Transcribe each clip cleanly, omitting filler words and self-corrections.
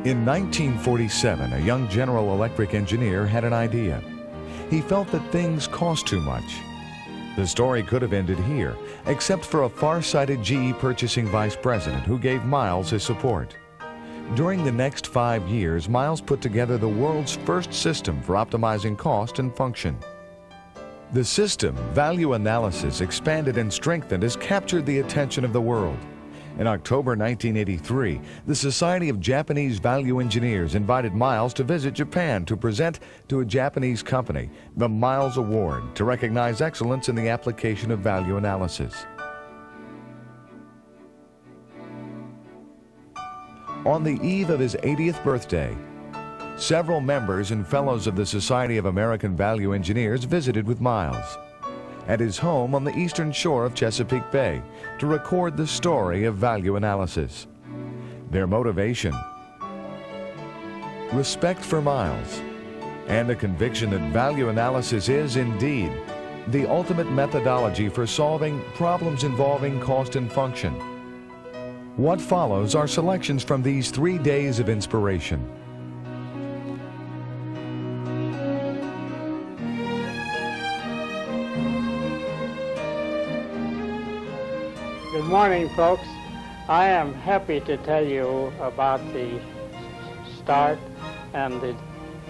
In 1947, a young General Electric engineer had an idea. He felt that things cost too much. The story could have ended here, except for a far-sighted GE purchasing vice president who gave Miles his support. During the next 5 years, Miles put together the world's first system for optimizing cost and function. The system, value analysis, expanded and strengthened as captured the attention of the world. In October 1983, the Society of Japanese Value Engineers invited Miles to visit Japan to present to a Japanese company the Miles Award to recognize excellence in the application of value analysis. On the eve of his 80th birthday, several members and fellows of the Society of American Value Engineers visited with Miles at his home on the eastern shore of Chesapeake Bay to record the story of value analysis. Their motivation: respect for Miles, and a conviction that value analysis is indeed the ultimate methodology for solving problems involving cost and function. What follows are selections from these 3 days of inspiration. Good morning, folks. I am happy to tell you about the start and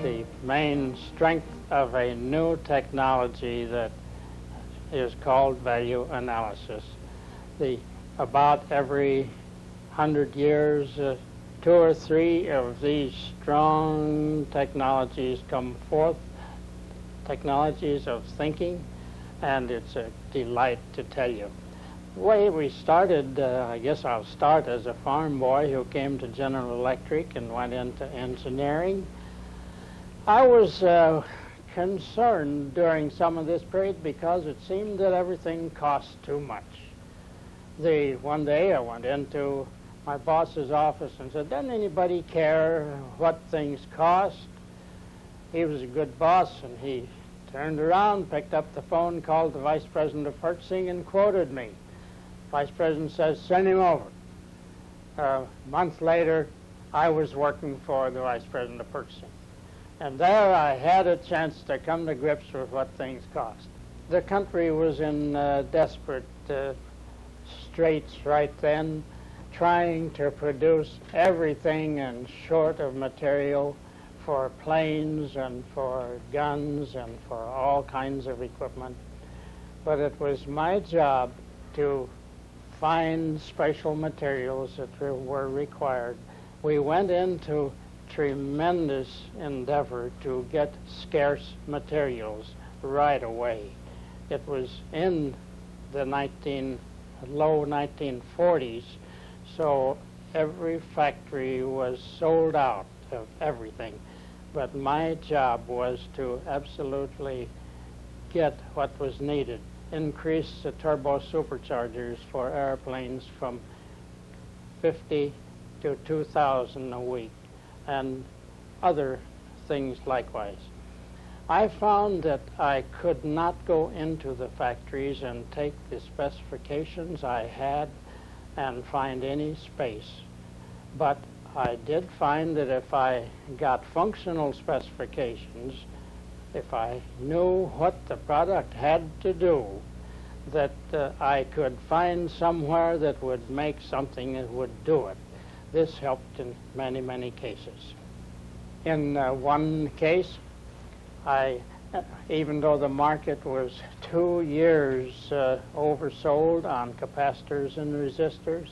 the main strength of a new technology that is called value analysis. About every 100 years, 2 or 3 of these strong technologies come forth, technologies of thinking, and it's a delight to tell you. The way we started, I guess I'll start as a farm boy who came to General Electric and went into engineering. I was concerned during some of this period because it seemed that everything cost too much. One day I went into my boss's office and said, "Doesn't anybody care what things cost?" He was a good boss, and he turned around, picked up the phone, called the vice president of purchasing, and quoted me. Vice president says, "Send him over." A month later, I was working for the vice president of purchasing. And there I had a chance to come to grips with what things cost. The country was in desperate straits right then, trying to produce everything and short of material for planes and for guns and for all kinds of equipment. But it was my job to find special materials that were required. We went into tremendous endeavor to get scarce materials right away. It was in the low 1940s, so every factory was sold out of everything. But my job was to absolutely get what was needed. Increase the turbo superchargers for airplanes from 50 to 2,000 a week, and other things likewise. I found that I could not go into the factories and take the specifications I had and find any space. But I did find that if I got functional specifications, if I knew what the product had to do, that I could find somewhere that would make something that would do it. This helped in many, many cases. In one case, even though the market was 2 years oversold on capacitors and resistors,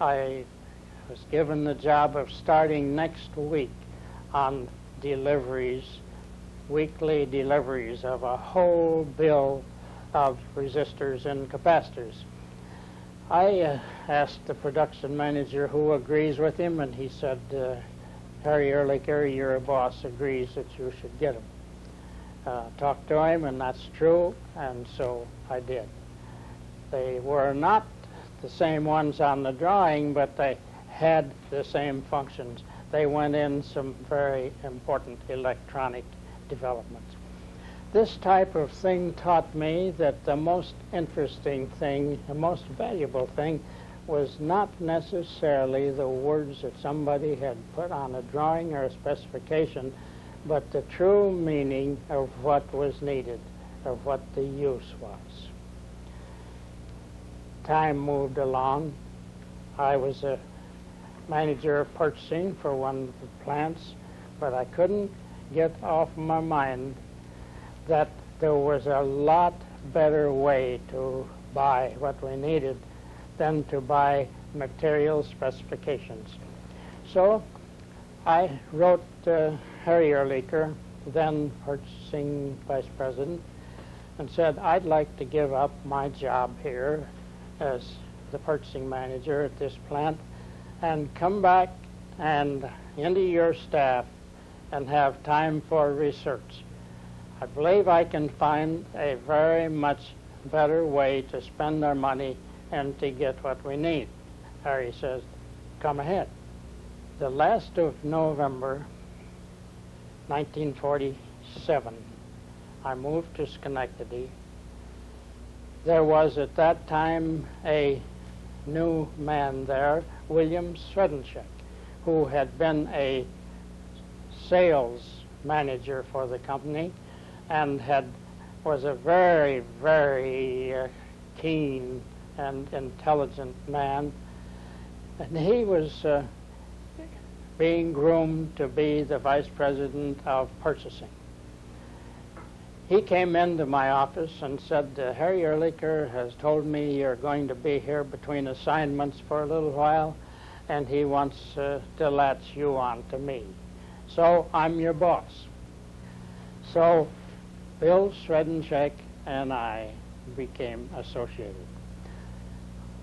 I was given the job of starting next week on deliveries, weekly deliveries of a whole bill of resistors and capacitors. I asked the production manager who agrees with him, and he said, "Harry Ehrlicher, your boss agrees that you should get them." Talked to him, and that's true, and so I did. They were not the same ones on the drawing, but they had the same functions. They went in some very important electronic developments. This type of thing taught me that the most interesting thing, the most valuable thing, was not necessarily the words that somebody had put on a drawing or a specification, but the true meaning of what was needed, of what the use was. Time moved along. I was a manager of purchasing for one of the plants, but I couldn't get off my mind that there was a lot better way to buy what we needed than to buy material specifications. So I wrote Harry Ehrlicher, then purchasing vice president, and said, I'd like to give up my job here as the purchasing manager at this plant and come back and into your staff and have time for research. I believe I can find a very much better way to spend our money and to get what we need. Harry says, come ahead. The last of November 1947, I moved to Schenectady. There was at that time a new man there, William Sredenschek, who had been a sales manager for the company and was a very, very keen and intelligent man. And he was being groomed to be the vice president of purchasing. He came into my office and said, Harry Ehrlicher has told me you're going to be here between assignments for a little while, and he wants to latch you on to me. So I'm your boss. So Bill Sredenschek and I became associated.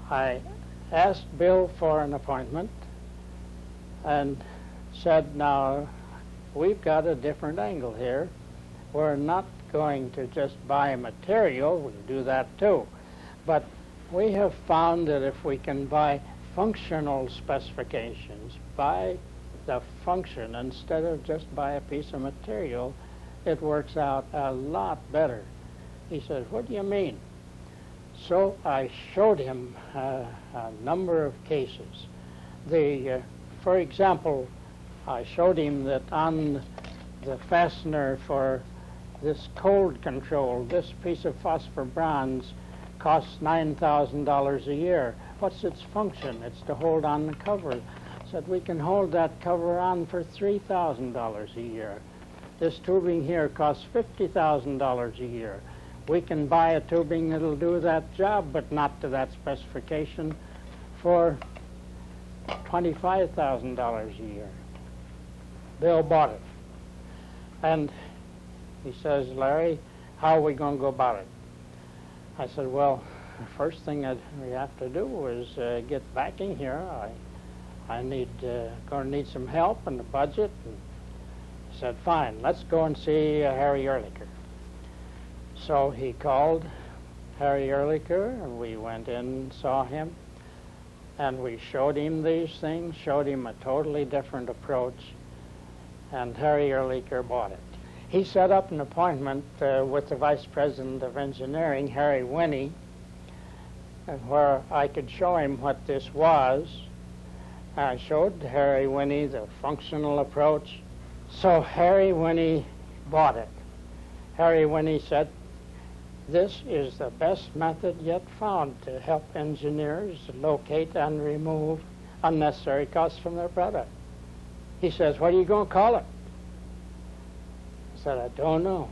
I asked Bill for an appointment and said, now, we've got a different angle here. We're not going to just buy material, we'll do that too. But we have found that if we can buy functional specifications, buy the function instead of just buy a piece of material, it works out a lot better. He says, what do you mean? So I showed him a number of cases. For example, I showed him that on the fastener for this cold control, this piece of phosphor bronze costs $9,000 a year. What's its function? It's to hold on the cover. Said we can hold that cover on for $3,000 a year. This tubing here costs $50,000 a year. We can buy a tubing that'll do that job, but not to that specification, for $25,000 a year. Bill bought it. And he says, Larry, how are we going to go about it? I said, well, the first thing we have to do is get backing here. I'm going to need some help in the budget. And he said, fine, let's go and see Harry Ehrlicher. So he called Harry Ehrlicher, and we went in and saw him. And we showed him these things, showed him a totally different approach, and Harry Ehrlicher bought it. He set up an appointment with the Vice President of Engineering, Harry Winnie, where I could show him what this was. I showed Harry Winnie the functional approach. So Harry Winnie bought it. Harry Winnie said, this is the best method yet found to help engineers locate and remove unnecessary costs from their product. He says, what are you going to call it? I said, I don't know.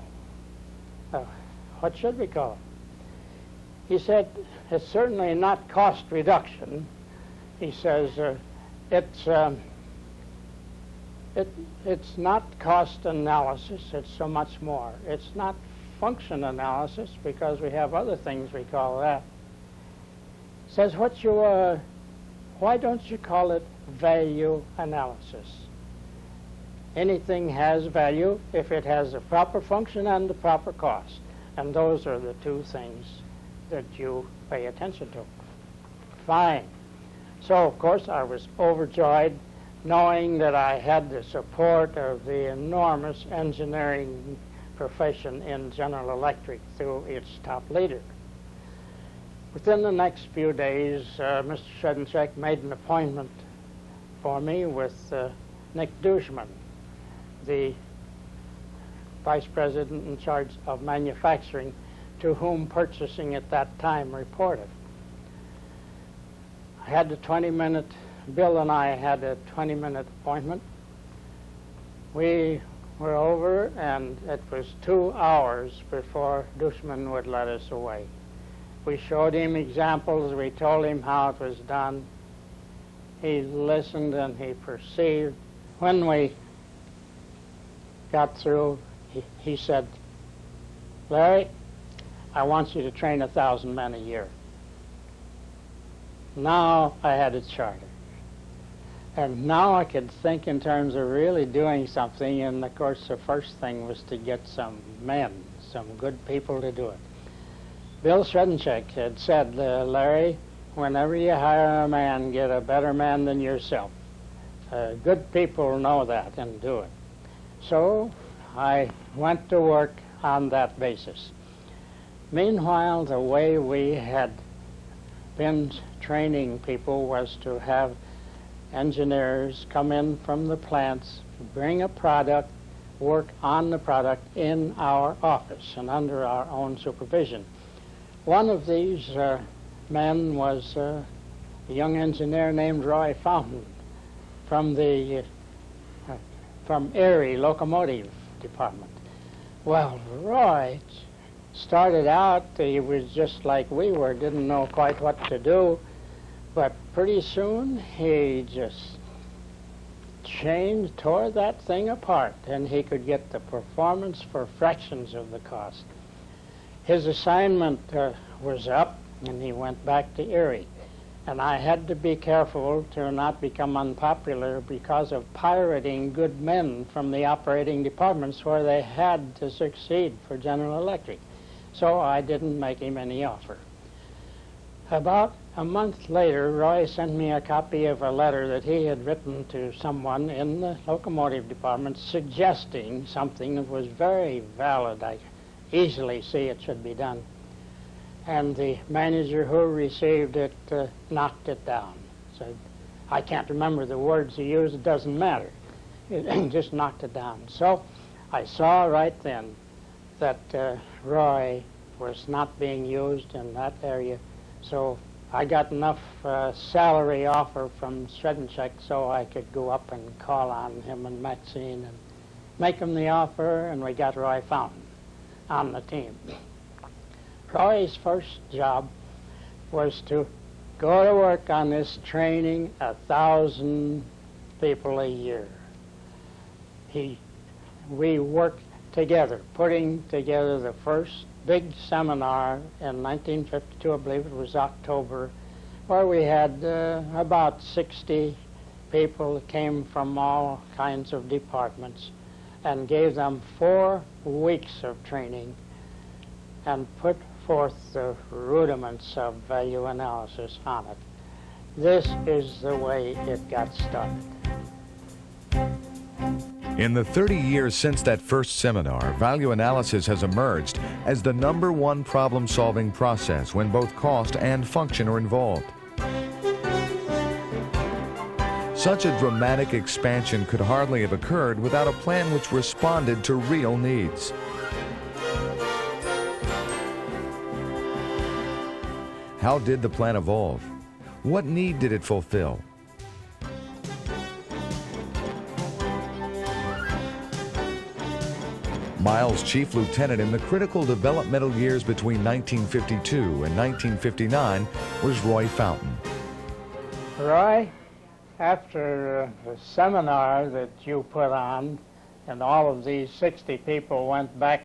What should we call it? He said, it's certainly not cost reduction. He says, it's not cost analysis, it's so much more. It's not function analysis, because we have other things we call that. Says, why don't you call it value analysis? Anything has value if it has the proper function and the proper cost. And those are the two things that you pay attention to. Fine. So, of course, I was overjoyed knowing that I had the support of the enormous engineering profession in General Electric through its top leader. Within the next few days, Mr. Srednicek made an appointment for me with Nick Dushman, the vice president in charge of manufacturing, to whom purchasing at that time reported. I had the 20-minute, Bill and I had a 20-minute appointment. We were over, and it was 2 hours before Dushman would let us away. We showed him examples, we told him how it was done. He listened and he perceived. When we got through, he said, "Larry, I want you to train 1,000 men a year." Now I had a charter. And now I could think in terms of really doing something, and of course the first thing was to get some men, some good people to do it. Bill Srednicek had said, "Larry, whenever you hire a man, get a better man than yourself. Good people know that and do it." So I went to work on that basis. Meanwhile, the way we had been training people was to have engineers come in from the plants, bring a product, work on the product in our office and under our own supervision. One of these men was a young engineer named Roy Fountain from Erie Locomotive Department. Well, Roy started out, he was just like we were, didn't know quite what to do, but pretty soon he just changed, tore that thing apart, and he could get the performance for fractions of the cost. His assignment was up, and he went back to Erie. And I had to be careful to not become unpopular because of pirating good men from the operating departments where they had to succeed for General Electric. So I didn't make him any offer. About a month later, Roy sent me a copy of a letter that he had written to someone in the locomotive department suggesting something that was very valid. I easily see it should be done. And the manager who received it knocked it down. Said, I can't remember the words he used, it doesn't matter. It just knocked it down. So I saw right then that Roy was not being used in that area. So I got enough salary offer from Srednicek so I could go up and call on him and Maxine and make him the offer, and we got Roy Fountain on the team. Roy's first job was to go to work on this training 1,000 people a year. We worked together, putting together the first big seminar in 1952, I believe it was October, where we had about 60 people that came from all kinds of departments and gave them 4 weeks of training and put forth the rudiments of value analysis on it. This is the way it got started. In the 30 years since that first seminar, value analysis has emerged as the #1 problem-solving process when both cost and function are involved. Such a dramatic expansion could hardly have occurred without a plan which responded to real needs. How did the plan evolve? What need did it fulfill? Miles' chief lieutenant in the critical developmental years between 1952 and 1959 was Roy Fountain. Roy, after the seminar that you put on, and all of these 60 people went back